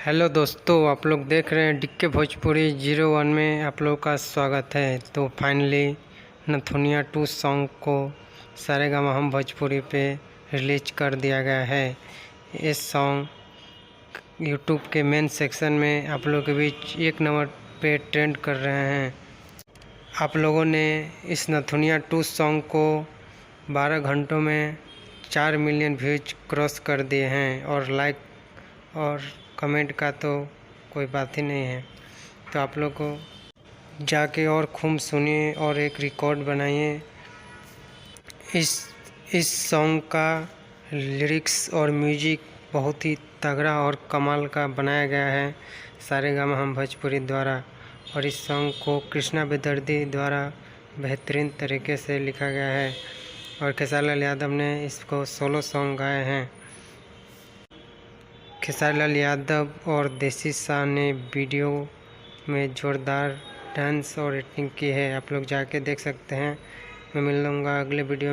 Hello दोस्तों, आप लोग देख रहे हैं डिक्के भोजपुरी 01 में आप लोग का स्वागत है। तो फाइनली नथुनिया 2 सॉन्ग को सारेगामा हम भोजपुरी पे रिलीज कर दिया गया है। इस सॉन्ग यूट्यूब के मेन सेक्शन में आप लोगों के बीच 1 नंबर पे ट्रेंड कर रहे हैं। आप लोगों ने इस नथुनिया 2 सॉन्ग को 12 घंटों में 4 मिलियन व्यूज क्रॉस कर दिए हैं और लाइक और कमेंट का तो कोई बात ही नहीं है। तो आप लोग को जाके और खूब सुनिए और एक रिकॉर्ड बनाइए। इस सॉन्ग का लिरिक्स और म्यूजिक बहुत ही तगड़ा और कमाल का बनाया गया है सारेगामा हम भोजपुरी द्वारा, और इस सॉन्ग को कृष्णा बेदर्दी द्वारा बेहतरीन तरीके से लिखा गया है और खेसारी लाल यादव ने इसको सोलो सॉन्ग गाए हैं। खेसारी लाल यादव और देसी शाह ने वीडियो में ज़ोरदार डांस और एक्टिंग की है। आप लोग जाके देख सकते हैं। मैं मिल लूँगा अगले वीडियो में।